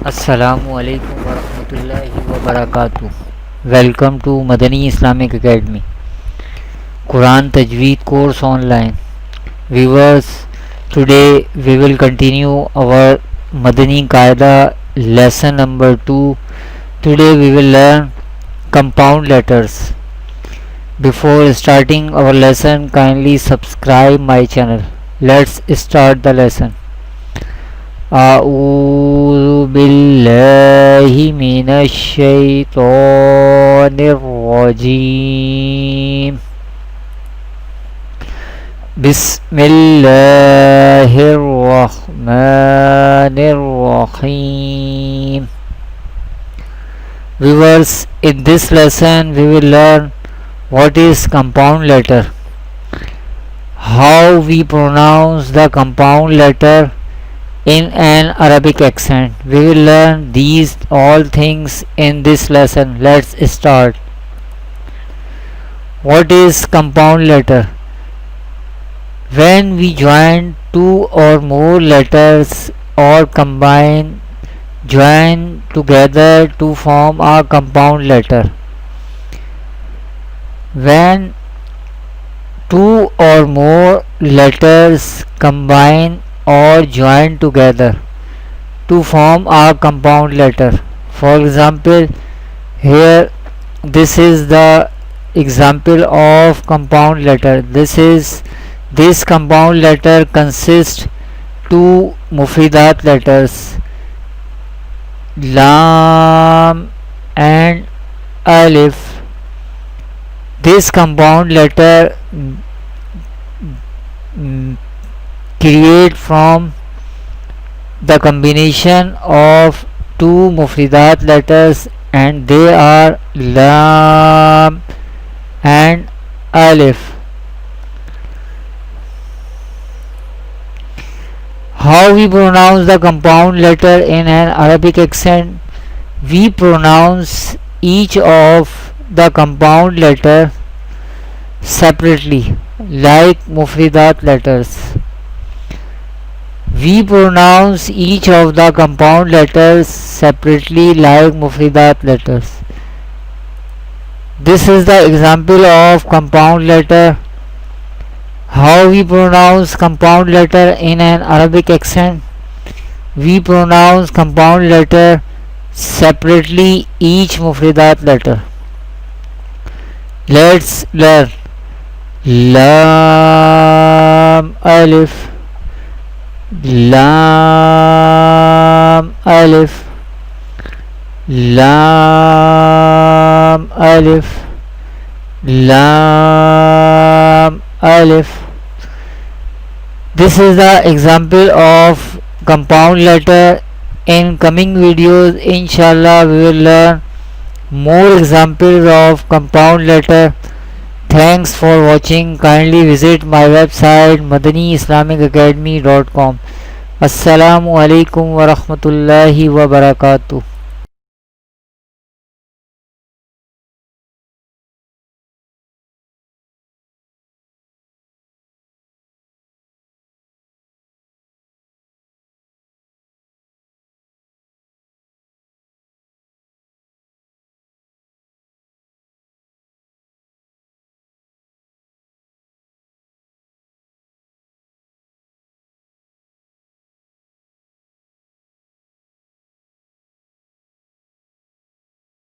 السلام علیکم ورحمۃ اللہ وبرکاتہ. Welcome to Madani Islamic Academy Quran Tajweed course online. Viewers, today we will continue our Madani Qaidah lesson number 2. Today we will learn compound letters. Before starting our lesson, kindly subscribe my channel. Let's start the lesson. أعوذ بالله من الشيطان الرجيم. بسم الله الرحمن الرحيم. Viewers, in this lesson we will learn what is compound letter, how we pronounce the compound letter in an Arabic accent. We will learn these all things in this lesson. Let's start. What is compound letter? When we join two or more letters or join together to form a compound letter. When two or more letters combine or join together to form a compound letter. For example, here this is the example of compound letter. This compound letter consists two mufridat letters, lam and alif. This compound letter create from the combination of two mufridat letters, and they are lam and alif. How we pronounce the compound letter in an Arabic accent? We pronounce each of the compound letter separately like mufridat letters. We pronounce each of the compound letters separately like mufridat letters. This is the example of compound letter. How we pronounce compound letter in an Arabic accent? We pronounce compound letter separately each mufridat letter. Let's learn. Lam alif, lam alif, lam alif, lam alif. This is the example of compound letter. In coming videos, inshallah, we will learn more examples of compound letter. Thanks for watching. Kindly visit my website madaniislamicacademy.com. Assalamu alaikum wa rahmatullahi wa barakatuh.